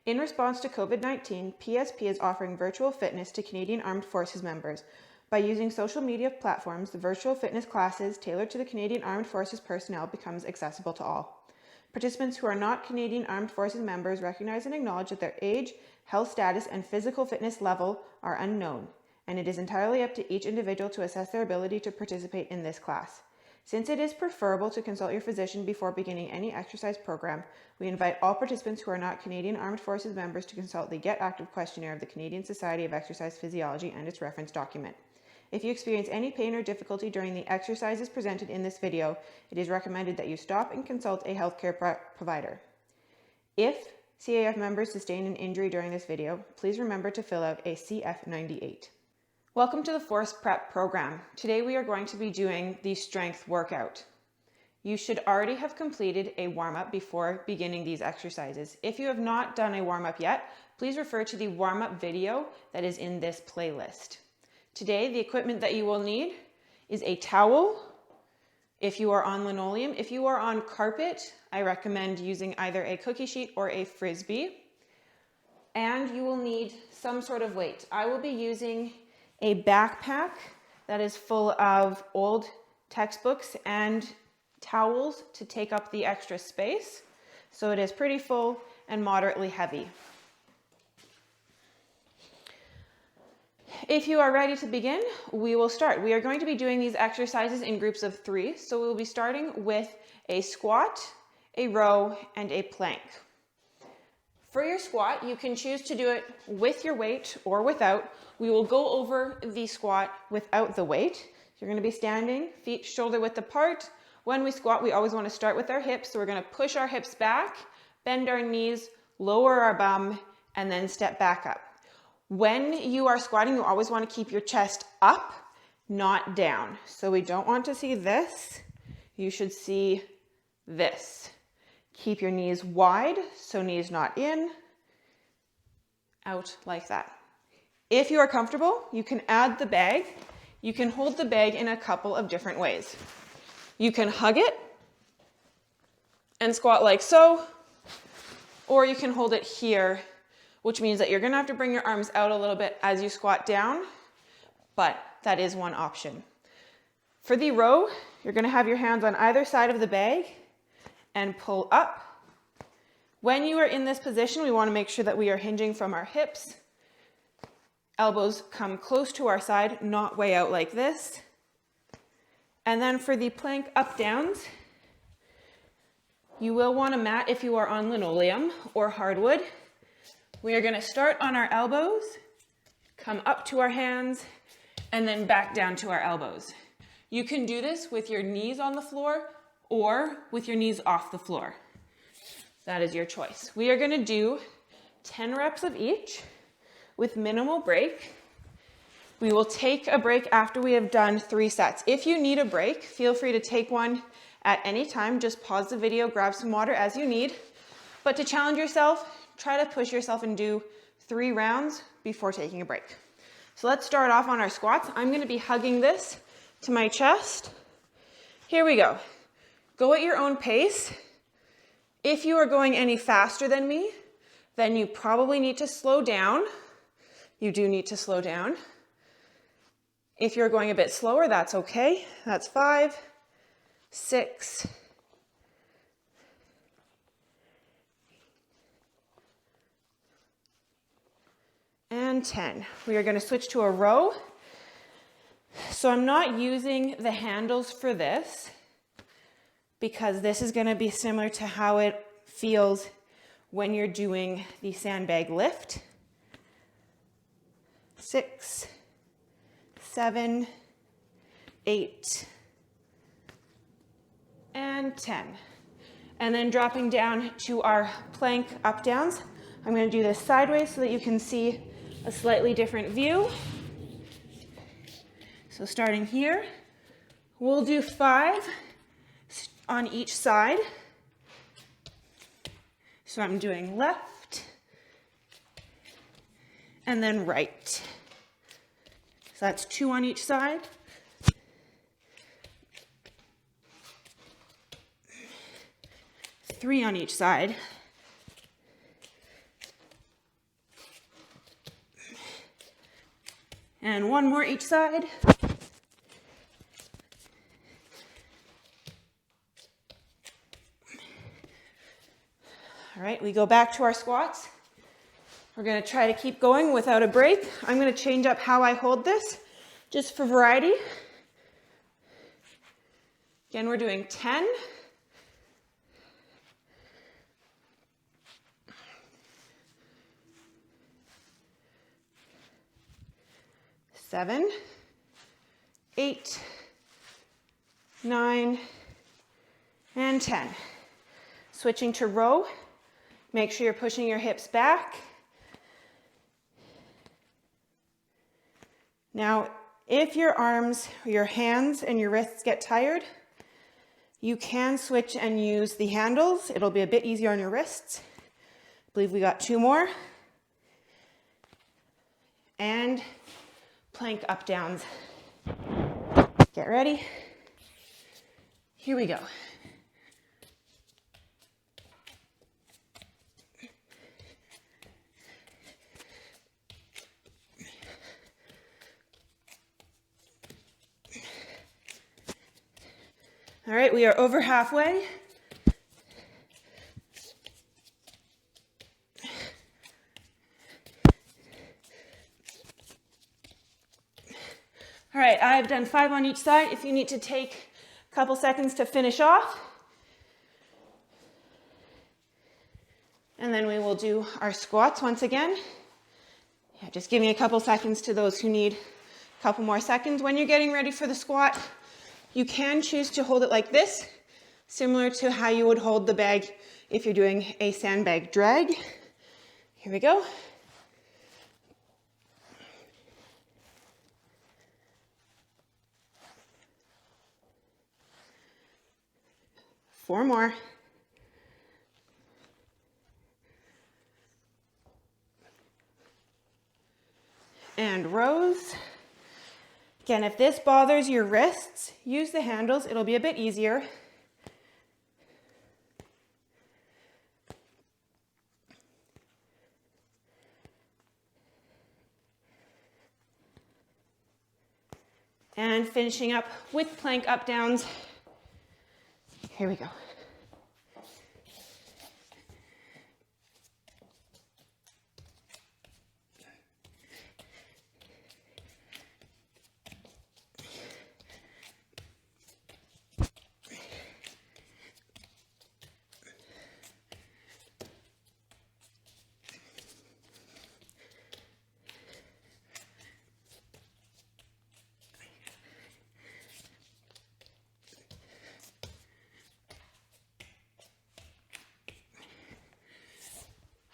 In response to COVID-19, PSP is offering virtual fitness to Canadian Armed Forces members. By using social media platforms, the virtual fitness classes tailored to the Canadian Armed Forces personnel becomes accessible to all. Participants who are not Canadian Armed Forces members recognize and acknowledge that their age, health status, and physical fitness level are unknown, and it is entirely up to each individual to assess their ability to participate in this class. Since it is preferable to consult your physician before beginning any exercise program, we invite all participants who are not Canadian Armed Forces members to consult the Get Active Questionnaire of the Canadian Society of Exercise Physiology and its reference document. If you experience any pain or difficulty during the exercises presented in this video, it is recommended that you stop and consult a healthcare provider. If CAF members sustain an injury during this video, please remember to fill out a CF98. Welcome to the Force Prep program. Today we are going to be doing the strength workout. You should already have completed a warm-up before beginning these exercises. If you have not done a warm-up yet, please refer to the warm-up video that is in this playlist. Today, the equipment that you will need is a towel if you are on linoleum. If you are on carpet, I recommend using either a cookie sheet or a frisbee. And you will need some sort of weight. I will be using a backpack that is full of old textbooks and towels to take up the extra space. So it is pretty full and moderately heavy. If you are ready to begin, we will start. We are going to be doing these exercises in groups of 3. So we will be starting with a squat, a row, and a plank. For your squat, you can choose to do it with your weight or without. We will go over the squat without the weight. You're going to be standing, feet shoulder width apart. When we squat, we always want to start with our hips. So we're going to push our hips back, bend our knees, lower our bum, and then step back up. When you are squatting, you always want to keep your chest up, not down. So we don't want to see this. You should see this. Keep your knees wide, so knees not in, out like that. If you are comfortable, you can add the bag. You can hold the bag in a couple of different ways. You can hug it and squat like so, or you can hold it here, which means that you're going to have to bring your arms out a little bit as you squat down, but that is one option. For the row, you're going to have your hands on either side of the bag and pull up. When you are in this position, we want to make sure that we are hinging from our hips. Elbows come close to our side, not way out like this. And then for the plank up downs, you will want a mat if you are on linoleum or hardwood. We are going to start on our elbows, come up to our hands, and then back down to our elbows. You can do this with your knees on the floor or with your knees off the floor. That is your choice. We are going to do 10 reps of each with minimal break. We will take a break after we have done 3 sets. If you need a break, feel free to take one at any time. Just pause the video, grab some water as you need. But to challenge yourself, try to push yourself and do 3 rounds before taking a break. So let's start off on our squats. I'm going to be hugging this to my chest. Here we go. Go at your own pace. If you are going any faster than me, then you probably need to slow down. You do need to slow down. If you're going a bit slower, that's okay. That's 5, 6, and 10. We are going to switch to a row. So I'm not using the handles for this because this is going to be similar to how it feels when you're doing the sandbag lift. 6, 7, 8, and 10. And then dropping down to our plank up downs. I'm going to do this sideways so that you can see a slightly different view. So starting here, we'll do 5 on each side. So I'm doing left and then right. So that's 2 on each side. Three on each side. And one more each side. All right, we go back to our squats. We're going to try to keep going without a break. I'm going to change up how I hold this, just for variety. Again, we're doing 10. 7, 8, 9, and 10. Switching to row. Make sure you're pushing your hips back. Now, if your arms, your hands, and your wrists get tired, you can switch and use the handles. It'll be a bit easier on your wrists. I believe we got 2 more. And plank up downs. Get ready. Here we go. All right, we are over halfway. All right, I've done 5 on each side. If you need to take a couple seconds to finish off. And then we will do our squats once again. Yeah, just give me a couple seconds to those who need a couple more seconds. When you're getting ready for the squat, you can choose to hold it like this, similar to how you would hold the bag if you're doing a sandbag drag. Here we go. Four more. And rows. Again, if this bothers your wrists, use the handles. It'll be a bit easier. And finishing up with plank up downs. Here we go.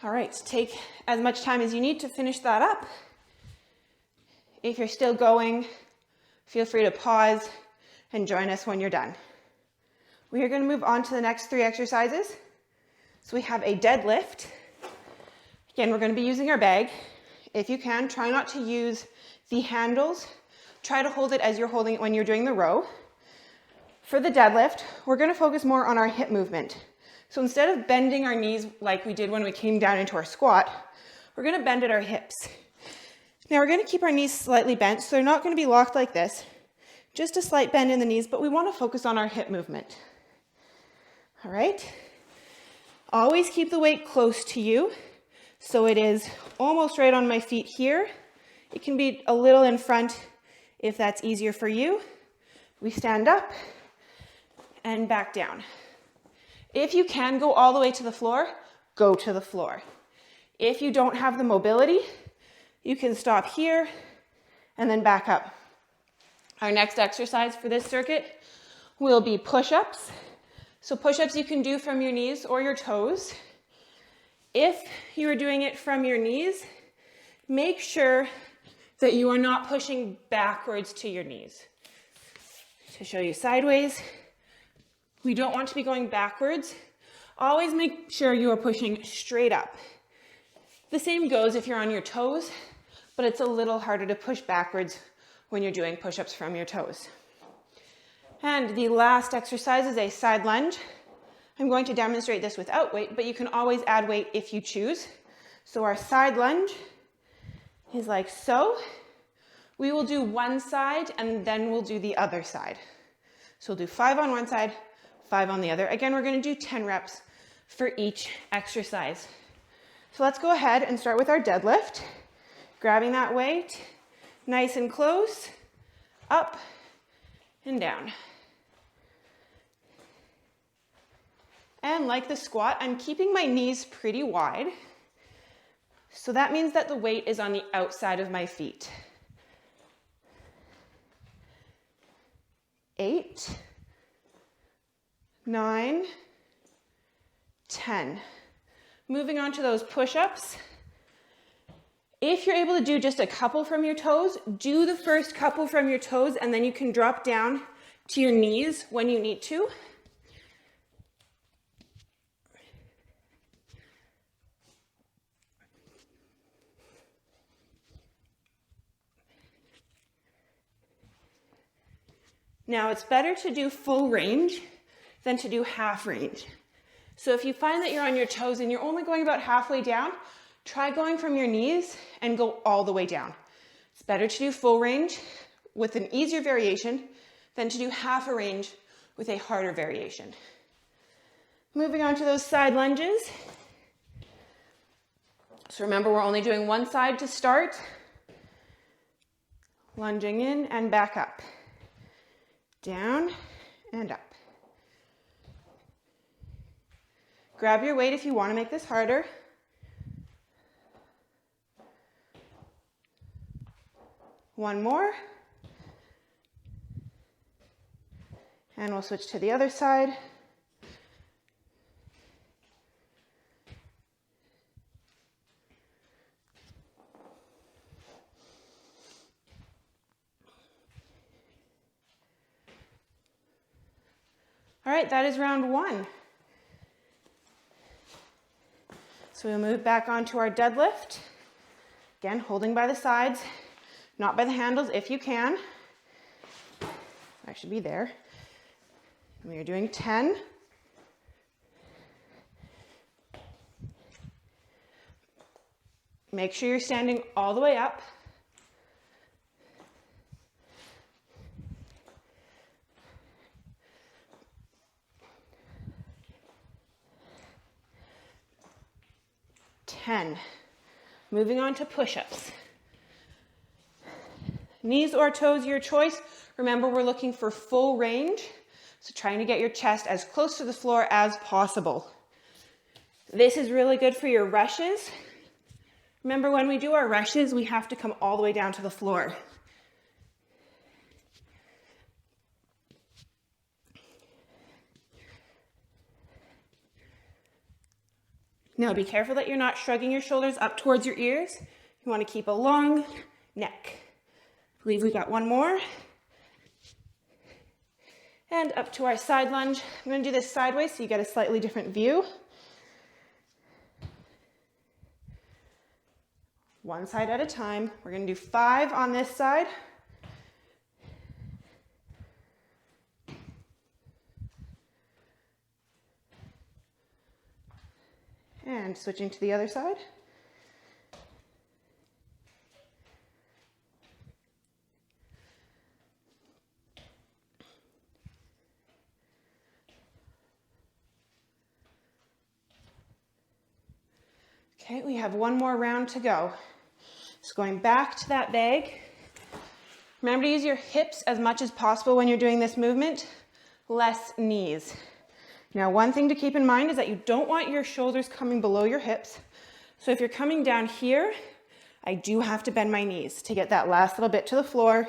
All right, take as much time as you need to finish that up. If you're still going, feel free to pause and join us when you're done. We are going to move on to the next 3 exercises. So we have a deadlift. Again, we're going to be using our bag. If you can, try not to use the handles. Try to hold it as you're holding it when you're doing the row. For the deadlift, we're going to focus more on our hip movement. So instead of bending our knees like we did when we came down into our squat, we're going to bend at our hips. Now we're going to keep our knees slightly bent, so they're not going to be locked like this. Just a slight bend in the knees, but we want to focus on our hip movement. All right? Always keep the weight close to you, so it is almost right on my feet here. It can be a little in front if that's easier for you. We stand up and back down. If you can go all the way to the floor, go to the floor. If you don't have the mobility, you can stop here and then back up. Our next exercise for this circuit will be push-ups. So push-ups you can do from your knees or your toes. If you are doing it from your knees, make sure that you are not pushing backwards to your knees. To show you sideways, we don't want to be going backwards. Always make sure you are pushing straight up. The same goes if you're on your toes, but it's a little harder to push backwards when you're doing push-ups from your toes. And the last exercise is a side lunge. I'm going to demonstrate this without weight, but you can always add weight if you choose. So our side lunge is like so. We will do one side and then we'll do the other side. So we'll do 5 on one side, 5 on the other. Again, we're going to do 10 reps for each exercise. So let's go ahead and start with our deadlift. Grabbing that weight, nice and close, up and down. And like the squat, I'm keeping my knees pretty wide. So that means that the weight is on the outside of my feet. 8, 9, 10. Moving on to those push-ups. If you're able to do just a couple from your toes, do the first couple from your toes and then you can drop down to your knees when you need to. Now it's better to do full range than to do half range. So if you find that you're on your toes and you're only going about halfway down, try going from your knees and go all the way down. It's better to do full range with an easier variation than to do half a range with a harder variation. Moving on to those side lunges. So remember, we're only doing one side to start. Lunging in and back up. Down and up. Grab your weight if you want to make this harder. One more. And we'll switch to the other side. All right, that is round 1. So we'll move back onto our deadlift. Again, holding by the sides, not by the handles if you can. I should be there. We are doing 10. Make sure you're standing all the way up. Moving on to push-ups. Knees or toes, your choice. Remember, we're looking for full range, so trying to get your chest as close to the floor as possible. This is really good for your rushes. Remember, when we do our rushes, we have to come all the way down to the floor. Now be careful that you're not shrugging your shoulders up towards your ears. You want to keep a long neck. I believe we got one more. And up to our side lunge. I'm going to do this sideways so you get a slightly different view. One side at a time. We're going to do 5 on this side. And switching to the other side. Okay, we have one more round to go. So going back to that bag. Remember to use your hips as much as possible when you're doing this movement, less knees. Now, one thing to keep in mind is that you don't want your shoulders coming below your hips. So if you're coming down here, I do have to bend my knees to get that last little bit to the floor.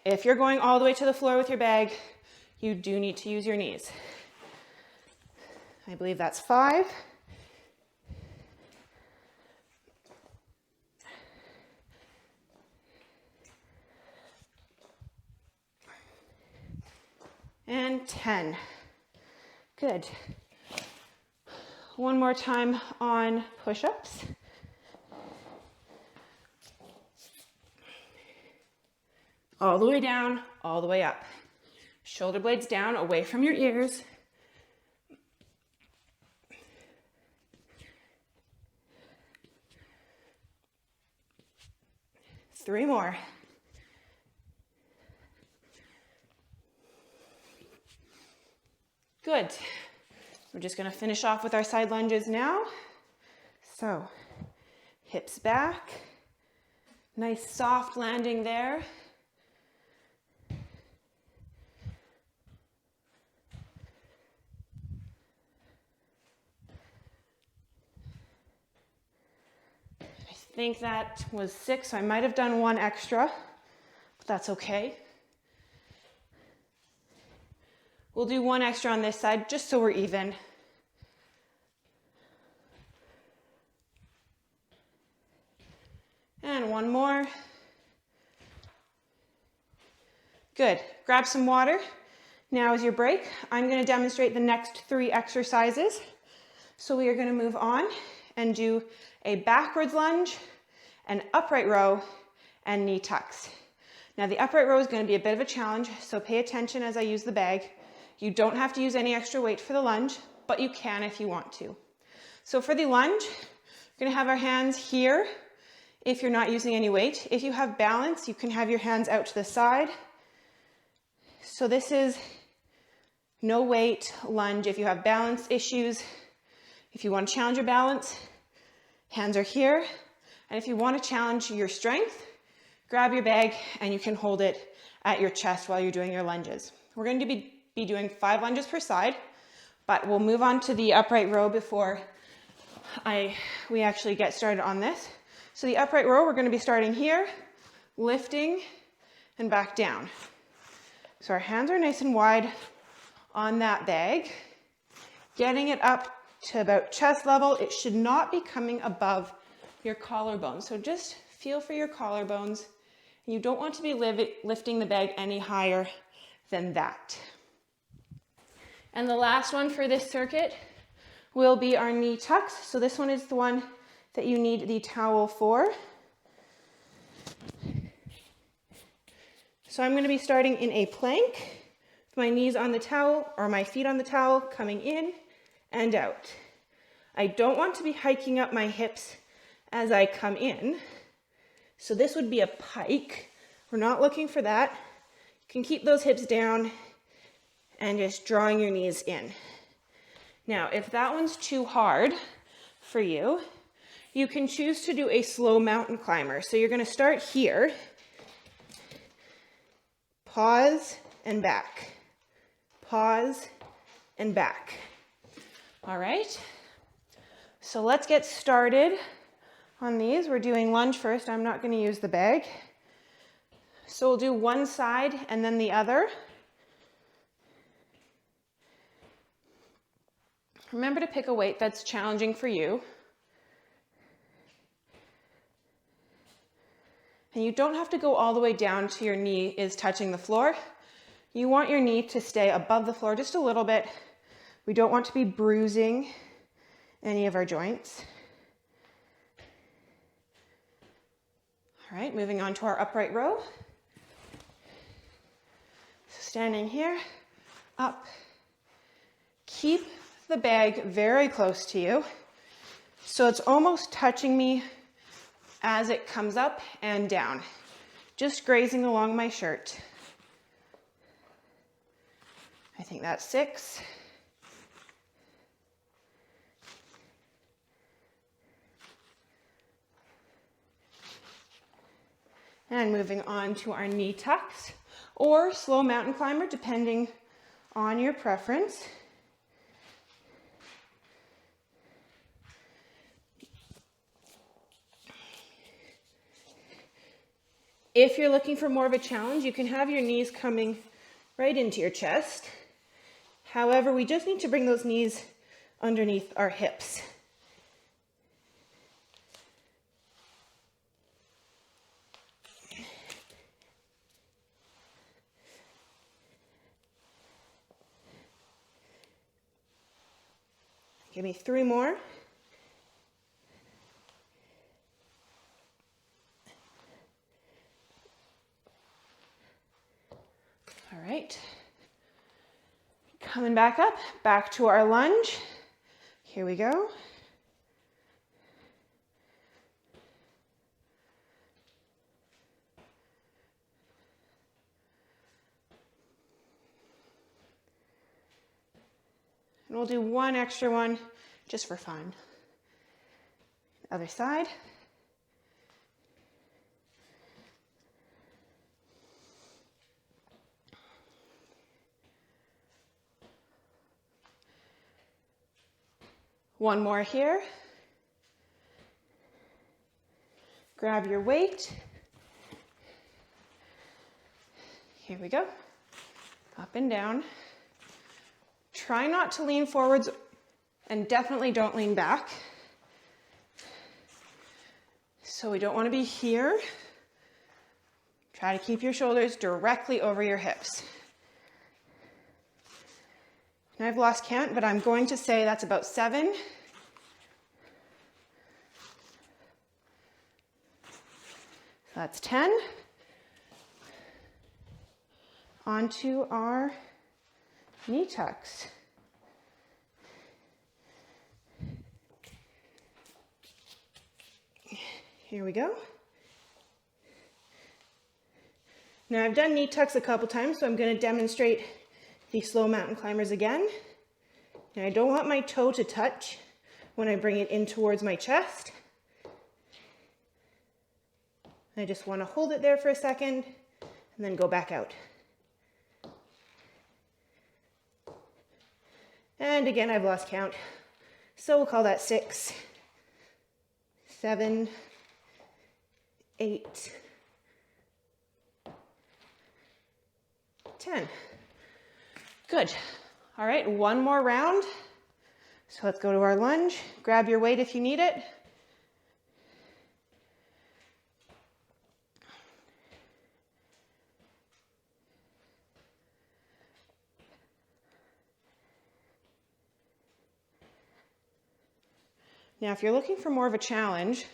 If you're going all the way to the floor with your bag, you do need to use your knees. I believe that's 5. And 10. Good. One more time on push-ups. All the way down, all the way up. Shoulder blades down, away from your ears. 3 more. Good. We're just going to finish off with our side lunges now. So, hips back. Nice soft landing there. I think that was 6, so I might have done 1 extra, but that's okay. We'll do 1 extra on this side just so we're even. And 1 more. Good. Grab some water. Now is your break. I'm going to demonstrate the next 3 exercises. So we are going to move on and do a backwards lunge, an upright row, and knee tucks. Now the upright row is going to be a bit of a challenge, so pay attention as I use the bag. You don't have to use any extra weight for the lunge, but you can if you want to. So for the lunge, we're going to have our hands here if you're not using any weight. If you have balance, you can have your hands out to the side. So this is no weight lunge. If you have balance issues, if you want to challenge your balance, hands are here. And if you want to challenge your strength, grab your bag and you can hold it at your chest while you're doing your lunges. We're going to be doing 5 lunges per side, but we'll move on to the upright row before we actually get started on this. So the upright row, we're going to be starting here, lifting and back down. So our hands are nice and wide on that bag, getting it up to about chest level. It should not be coming above your collarbones. So just feel for your collarbones. You don't want to be lifting the bag any higher than that. And the last one for this circuit will be our knee tucks. So this one is the one that you need the towel for. So I'm going to be starting in a plank with my knees on the towel or my feet on the towel, coming in and out. I don't want to be hiking up my hips as I come in. So this would be a pike. We're not looking for that. You can keep those hips down and just drawing your knees in. Now, if that one's too hard for you, you can choose to do a slow mountain climber. So you're going to start here, pause and back, pause and back. All right, so let's get started on these. We're doing lunge first. I'm not going to use the bag. So we'll do one side and then the other. Remember to pick a weight that's challenging for you. And you don't have to go all the way down to your knee is touching the floor. You want your knee to stay above the floor just a little bit. We don't want to be bruising any of our joints. All right, moving on to our upright row. So standing here, up. Keep the bag very close to you, so it's almost touching me as it comes up and down, just grazing along my shirt. I think that's 6. And moving on to our knee tucks or slow mountain climber, depending on your preference. If you're looking for more of a challenge, you can have your knees coming right into your chest. However, we just need to bring those knees underneath our hips. Give me 3 more. All right. Coming back up, back to our lunge. Here we go. And we'll do one extra one just for fun. Other side. One more here. Grab your weight. Here we go. Up and down. Try not to lean forwards and definitely don't lean back. So we don't want to be here. Try to keep your shoulders directly over your hips. And I've lost count, but I'm going to say that's about 7. That's 10. Onto our knee tucks. Here we go. Now I've done knee tucks a couple times, so I'm going to demonstrate the slow mountain climbers again. Now I don't want my toe to touch when I bring it in towards my chest. I just want to hold it there for a second and then go back out. And again, I've lost count. So we'll call that 6, 7, 8, 10. Good. All right, one more round. So let's go to our lunge. Grab your weight if you need it. Now, if you're looking for more of a challenge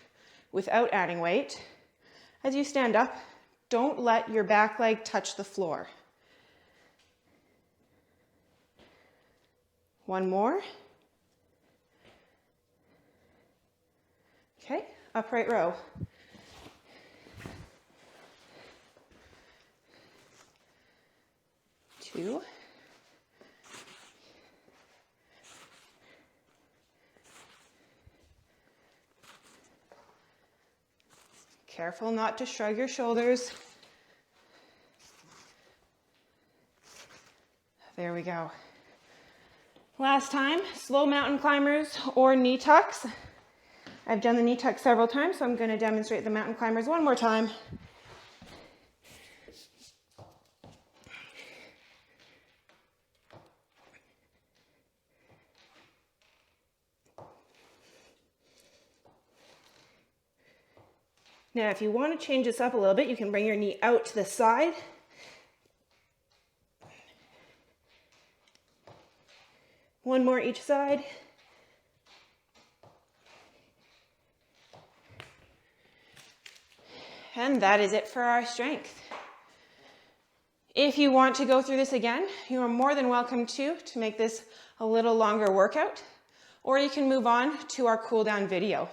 without adding weight, as you stand up, don't let your back leg touch the floor. One more. Okay, upright row. Two. Careful not to shrug your shoulders. There we go. Last time, slow mountain climbers or knee tucks. I've done the knee tuck several times, so I'm going to demonstrate the mountain climbers one more time. Now, if you want to change this up a little bit, you can bring your knee out to the side. One more each side. And that is it for our strength. If you want to go through this again, you are more than welcome to make this a little longer workout, or you can move on to our cool down video.